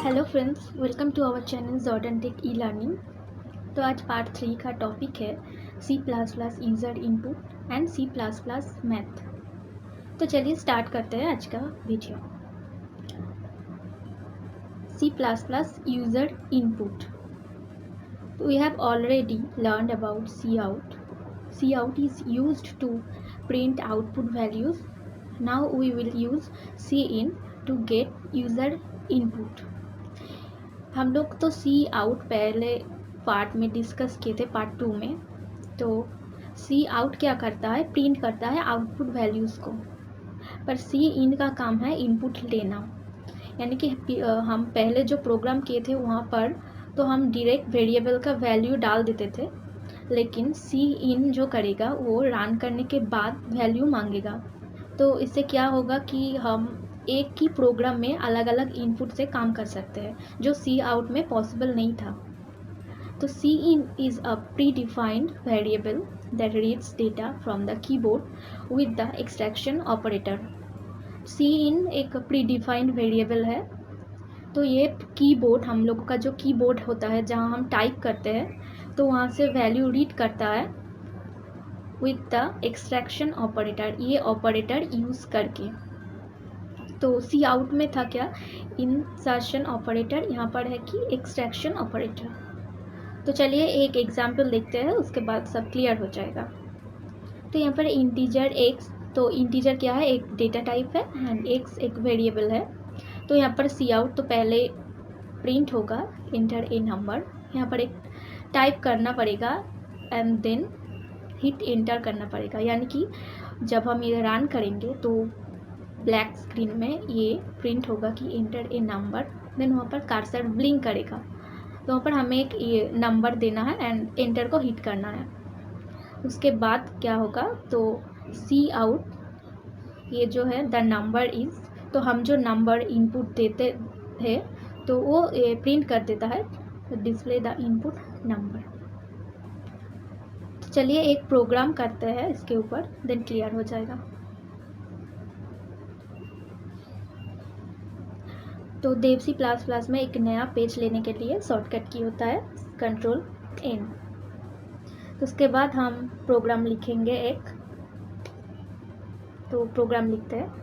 Hello friends, welcome to our channel Jordan tech e learning. तो आज part 3 का topic है C++ user input and C++ math. तो चलिए स्टार्ट करते हैं आज का वीडियो। C++ user input. तो we have already learned about Cout. Cout is used to print output values. Now we will use Cin to get user input. हम लोग तो सी आउट पहले पार्ट में डिस्कस किए थे, पार्ट 2 में। तो सी आउट क्या करता है, प्रिंट करता है आउटपुट वैल्यूज़ को, पर सी इन का काम है इनपुट लेना। यानी कि हम पहले जो प्रोग्राम किए थे वहाँ पर तो हम डायरेक्ट वेरिएबल का वैल्यू डाल देते थे, लेकिन सी इन जो करेगा वो रन करने के बाद वैल्यू मांगेगा। तो इससे क्या होगा कि हम एक ही प्रोग्राम में अलग अलग इनपुट से काम कर सकते हैं, जो सी आउट में पॉसिबल नहीं था। तो C in is a predefined variable that reads data from the keyboard with the extraction operator. C in एक प्री डिफाइंड वेरिएबल है। तो ये कीबोर्ड, हम लोग का जो कीबोर्ड होता है जहाँ हम टाइप करते हैं, तो वहाँ से वैल्यू रीड करता है विद द एक्सट्रैक्शन ऑपरेटर, ये ऑपरेटर यूज़ करके। तो सी आउट में था क्या, इंसर्शन ऑपरेटर, यहाँ पर है कि एक्सट्रैक्शन ऑपरेटर। तो चलिए एक एग्जाम्पल देखते हैं, उसके बाद सब क्लियर हो जाएगा। तो यहाँ पर इंटीजर एक्स, तो इंटीजर क्या है, एक डेटा टाइप है एंड एक्स एक वेरिएबल है। तो यहाँ पर सी आउट तो पहले प्रिंट होगा इंटर ए नंबर, यहाँ पर एक टाइप करना पड़ेगा एंड देन हिट एंटर करना पड़ेगा। यानी कि जब हम ये रन करेंगे तो ब्लैक स्क्रीन में ये प्रिंट होगा कि इंटर ए नंबर, देन वहाँ पर कर्सर ब्लिंक करेगा, तो वहाँ पर हमें एक ये नंबर देना है एंड एंटर को हिट करना है। उसके बाद क्या होगा, तो सी आउट ये जो है द नंबर इज़, तो हम जो नंबर इनपुट देते हैं तो वो प्रिंट कर देता है डिस्प्ले द इनपुट नंबर। तो चलिए एक प्रोग्राम करते हैं इसके ऊपर, देन क्लियर हो जाएगा। तो देव C++ में एक नया पेज लेने के लिए शॉर्टकट की होता है Ctrl+N। तो उसके बाद हम प्रोग्राम लिखेंगे एक, तो प्रोग्राम लिखते हैं।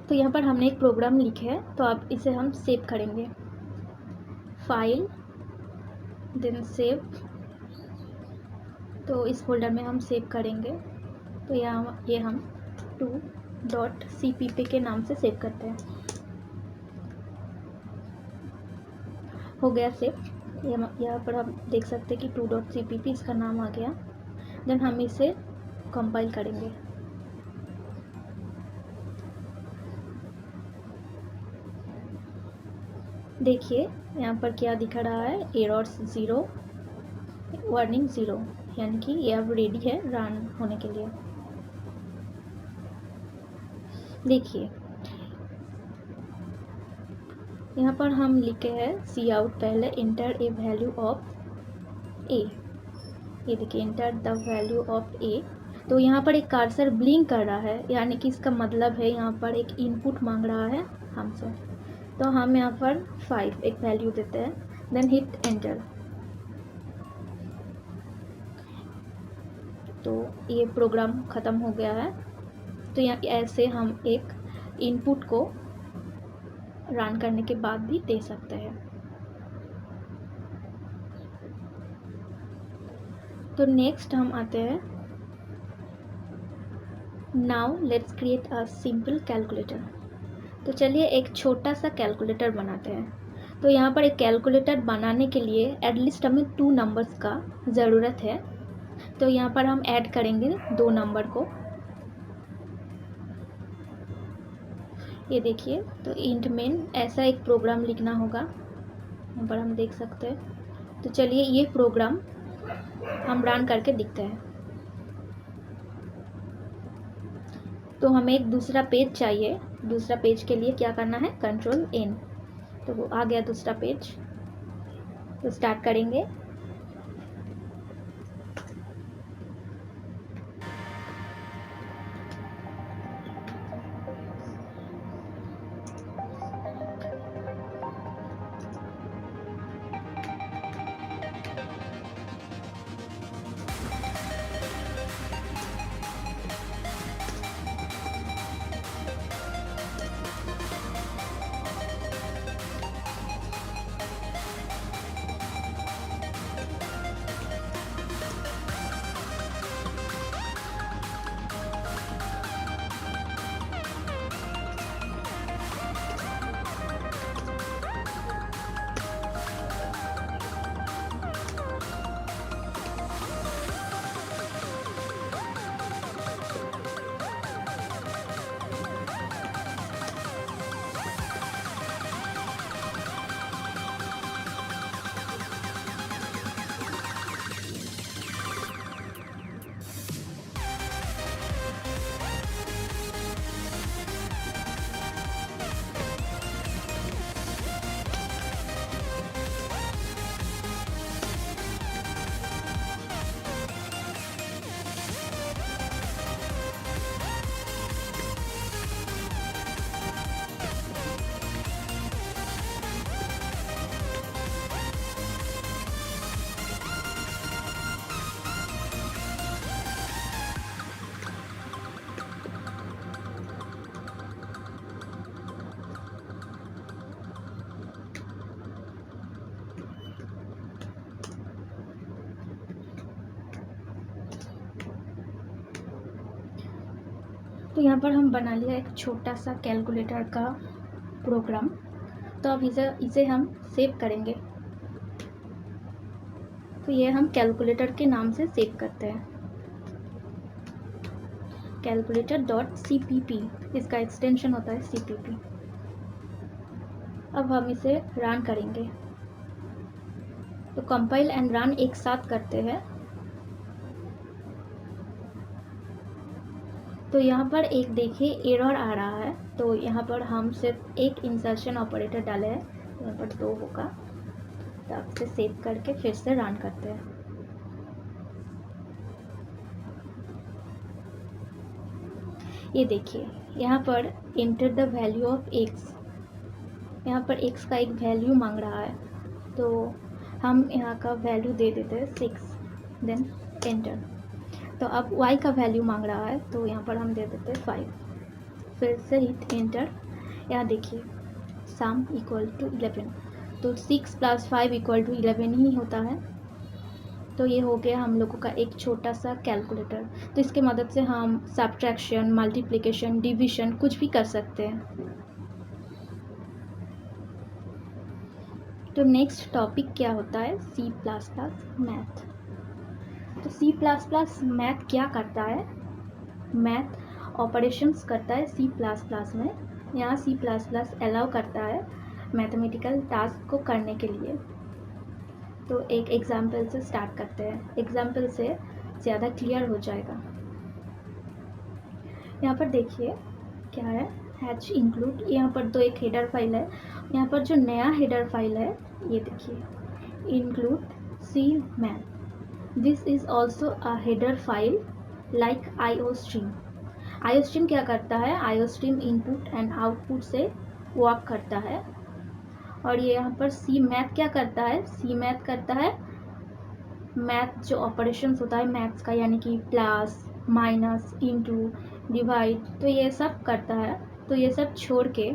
तो यहाँ पर हमने एक प्रोग्राम लिखा है, तो अब इसे हम सेव करेंगे, फाइल देन सेव। तो इस फोल्डर में हम सेव करेंगे। तो यहाँ ये हम 2.cpp के नाम से सेव करते हैं। हो गया सेव। यहाँ पर हम देख सकते हैं कि 2.cpp इसका नाम आ गया। देन हम इसे कंपाइल करेंगे। देखिए यहाँ पर क्या दिख रहा है, एरर्स 0, वार्निंग 0, यानी कि ये अब रेडी है रन होने के लिए। देखिए यहाँ पर हम लिखे हैं सी आउट, पहले इंटर ए वैल्यू ऑफ ए, ये देखिए इंटर द वैल्यू ऑफ ए। तो यहाँ पर एक कर्सर ब्लिंक कर रहा है, यानी कि इसका मतलब है यहाँ पर एक इनपुट मांग रहा है हमसे। तो हम यहाँ पर 5 एक वैल्यू देते हैं, देन हिट एंटर। तो ये प्रोग्राम ख़त्म हो गया है। तो यहाँ ऐसे हम एक इनपुट को रन करने के बाद भी दे सकते हैं। तो नेक्स्ट हम आते हैं, now let's create a simple calculator. तो चलिए एक छोटा सा कैलकुलेटर बनाते हैं। तो यहाँ पर एक कैलकुलेटर बनाने के लिए एटलीस्ट हमें 2 नंबर्स का ज़रूरत है। तो यहाँ पर हम ऐड करेंगे 2 नंबर को। ये देखिए, तो इंट मेन ऐसा एक प्रोग्राम लिखना होगा, यहाँ पर हम देख सकते हैं। तो चलिए ये प्रोग्राम हम रन करके दिखते हैं। तो हमें एक दूसरा पेज चाहिए। दूसरा पेज के लिए क्या करना है, कंट्रोल एन। तो वो आ गया दूसरा पेज। तो स्टार्ट करेंगे। तो यहाँ पर हम बना लिया एक छोटा सा कैलकुलेटर का प्रोग्राम। तो अब इसे हम सेव करेंगे। तो ये हम कैलकुलेटर के नाम से सेव करते हैं, calculator.cpp, इसका एक्सटेंशन होता है cpp। अब हम इसे रन करेंगे। तो कंपाइल एंड रन एक साथ करते हैं। तो यहाँ पर एक देखिए एरर आ रहा है। तो यहाँ पर हम सिर्फ एक इंसर्शन ऑपरेटर डाले हैं, यहाँ पर 2 होगा। तो अब इसे सेव करके फिर से रन करते हैं। ये देखिए, यहाँ पर enter the value of x, यहाँ पर x का एक वैल्यू मांग रहा है। तो हम यहाँ का वैल्यू दे देते हैं 6, देन एंटर। तो अब y का वैल्यू मांग रहा है, तो यहाँ पर हम दे देते हैं 5, फिर से हिट एंटर। यहाँ देखिए सम इक्वल टू 11, तो 6 + 5 = 11 ही होता है। तो ये हो गया हम लोगों का एक छोटा सा कैलकुलेटर। तो इसके मदद से हम सब्ट्रैक्शन, मल्टीप्लिकेशन, डिविजन कुछ भी कर सकते हैं। तो नेक्स्ट टॉपिक क्या होता है, C++ मैथ। तो C++ मैथ क्या करता है, मैथ ऑपरेशंस करता है C++ में। यहाँ C++ अलाउ करता है मैथमेटिकल टास्क को करने के लिए। तो एक एग्जाम्पल से स्टार्ट करते हैं, एग्जाम्पल से ज़्यादा क्लियर हो जाएगा। यहाँ पर देखिए क्या है, हैच इंक्लूड, यहाँ पर तो एक हेडर फाइल है। यहाँ पर जो नया हेडर फाइल है ये देखिए, include C math, this is also a header file like IOStream। IOStream क्या करता है, IOStream इनपुट एंड आउटपुट से वर्क करता है। और ये यहाँ पर सी मैथ क्या करता है, सी मैथ करता है मैथ जो ऑपरेशंस होता है मैथ्स का, यानी कि प्लस, माइनस, इंटू, डिवाइड, तो ये सब करता है। तो ये सब छोड़ के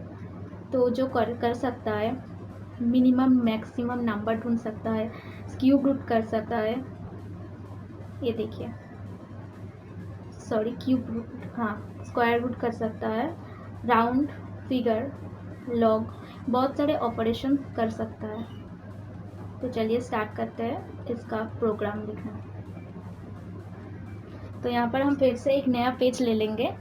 तो जो कर सकता है, मिनिमम मैक्सिमम नंबर ढूंढ सकता है, क्यूब रूट कर सकता है, ये देखिए, सॉरी क्यूब रूट, हाँ स्क्वायर रूट कर सकता है, राउंड फिगर, लॉग, बहुत सारे ऑपरेशन कर सकता है। तो चलिए स्टार्ट करते हैं इसका प्रोग्राम लिखना। तो यहाँ पर हम फिर से एक नया पेज ले लेंगे।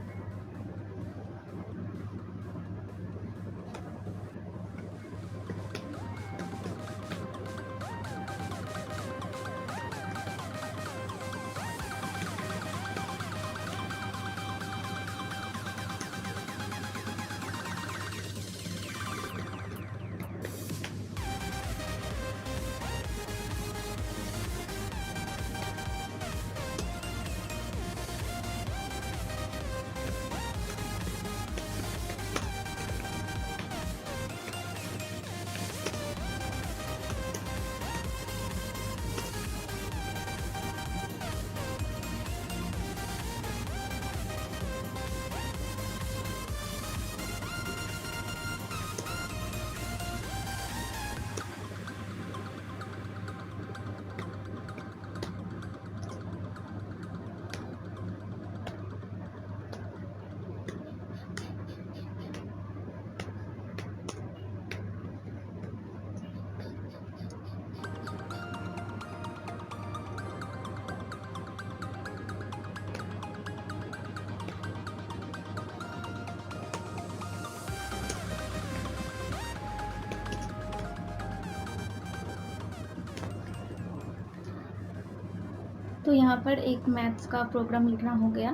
तो यहाँ पर एक मैथ्स का प्रोग्राम लिखना हो गया,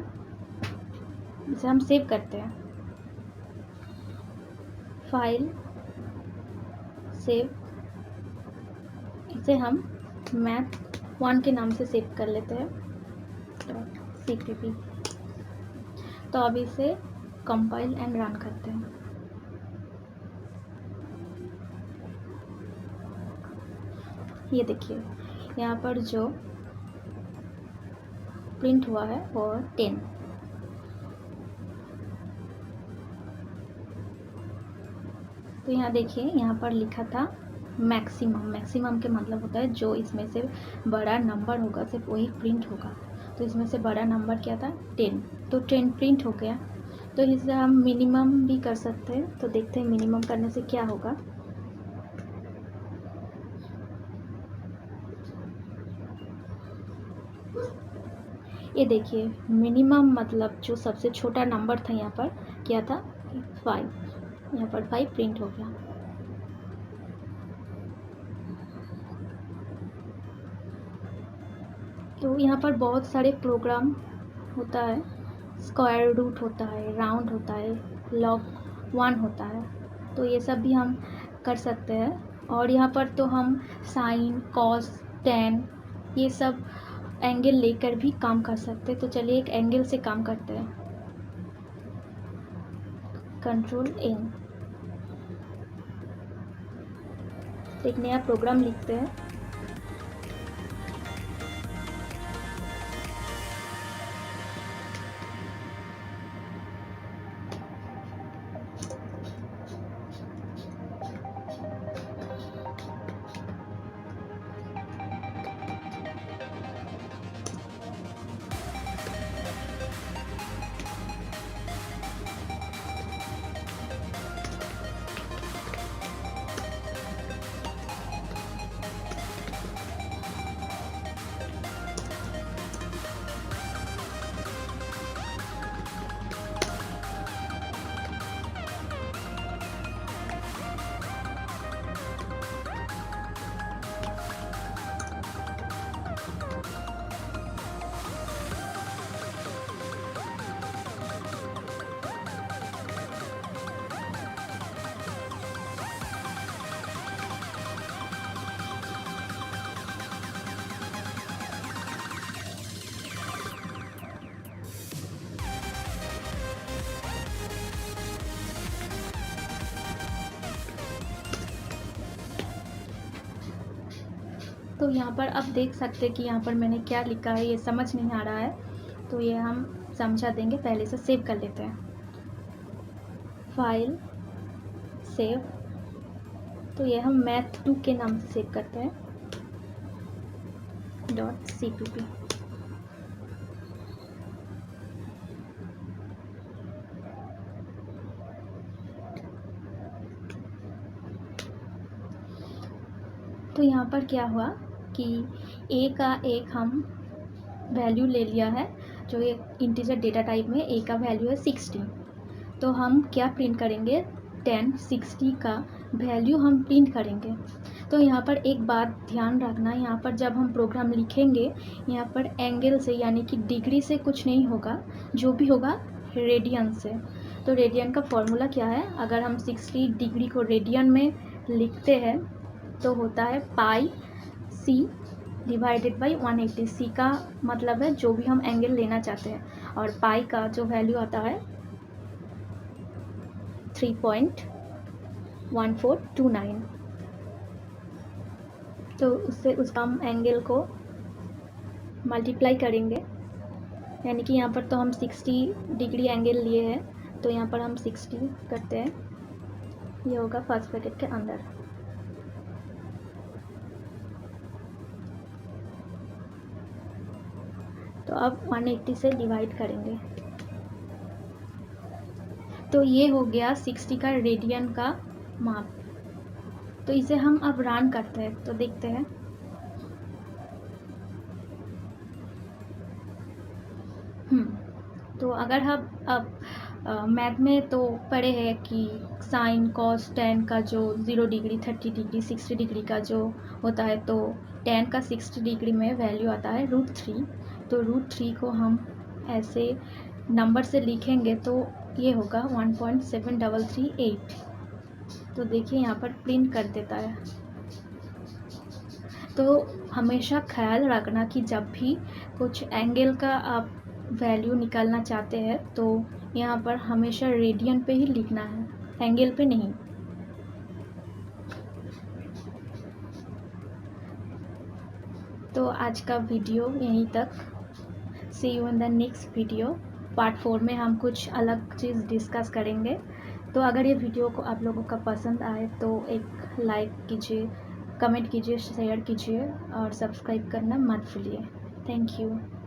इसे हम सेव करते हैं। फाइल, सेव, इसे हम math1 के नाम से सेव कर लेते हैं .cpp। तो अब इसे कंपाइल एंड रन करते हैं। ये देखिए, यहाँ पर जो प्रिंट हुआ है वो 10। तो यहाँ देखिए, यहाँ पर लिखा था मैक्सिमम। मैक्सिमम के मतलब होता है जो इसमें से बड़ा नंबर होगा सिर्फ वही प्रिंट होगा। तो इसमें से बड़ा नंबर क्या था 10, तो 10 प्रिंट हो गया। तो इसे हम मिनिमम भी कर सकते हैं। तो देखते हैं मिनिमम करने से क्या होगा। ये देखिए, मिनिमम मतलब जो सबसे छोटा नंबर था यहाँ पर क्या था 5, यहाँ पर 5 प्रिंट हो गया। तो यहाँ पर बहुत सारे प्रोग्राम होता है, स्क्वायर रूट होता है, राउंड होता है, लॉग 1 होता है। तो ये सब भी हम कर सकते हैं। और यहाँ पर तो हम साइन, कॉस, टेन, ये सब एंगल लेकर भी काम कर सकते हैं। तो चलिए एक एंगल से काम करते हैं। कंट्रोल एन, एक नया प्रोग्राम लिखते हैं। तो यहाँ पर अब देख सकते हैं कि यहाँ पर मैंने क्या लिखा है, ये समझ नहीं आ रहा है। तो ये हम समझा देंगे, पहले से सेव कर लेते हैं। फाइल, सेव, तो ये हम math2 के नाम से सेव करते हैं .cpp। तो यहाँ पर क्या हुआ कि a का एक हम वैल्यू ले लिया है, जो ये इंटीजर डेटा टाइप में a का वैल्यू है 60। तो हम क्या प्रिंट करेंगे, 10 60 का वैल्यू हम प्रिंट करेंगे। तो यहाँ पर एक बात ध्यान रखना, यहाँ पर जब हम प्रोग्राम लिखेंगे, यहाँ पर एंगल से यानी कि डिग्री से कुछ नहीं होगा, जो भी होगा रेडियन से। तो रेडियन का फॉर्मूला क्या है, अगर हम 60 डिग्री को रेडियन में लिखते हैं तो होता है पाई सी डिवाइडेड बाई 180। सी का मतलब है जो भी हम एंगल लेना चाहते हैं, और पाई का जो वैल्यू आता है 3.1429। तो उससे उसका हम एंगल को मल्टीप्लाई करेंगे, यानी कि यहाँ पर तो हम 60 डिग्री एंगल लिए हैं, तो यहाँ पर हम 60 करते हैं, ये होगा फर्स्ट ब्रैकेट के अंदर। तो अब 180 से डिवाइड करेंगे, तो ये हो गया 60 का रेडियन का माप। तो इसे हम अब रन करते हैं तो देखते हैं। तो अगर हम अब मैथ में तो पढ़े हैं कि साइन कॉस टेन का जो 0 डिग्री 30 डिग्री 60 डिग्री का जो होता है, तो टेन का 60 डिग्री में वैल्यू आता है √3। तो √3 को हम ऐसे नंबर से लिखेंगे तो ये होगा 1.7338। तो देखिए यहाँ पर प्रिंट कर देता है। तो हमेशा ख्याल रखना कि जब भी कुछ एंगल का आप वैल्यू निकालना चाहते हैं तो यहाँ पर हमेशा रेडियन पे ही लिखना है, एंगल पे नहीं। तो आज का वीडियो यहीं तक। See you in the next video. Part 4 में हम कुछ अलग चीज़ डिस्कस करेंगे। तो अगर ये वीडियो को आप लोगों का पसंद आए तो एक लाइक कीजिए, कमेंट कीजिए, शेयर कीजिए और सब्सक्राइब करना मत भूलिए। Thank you.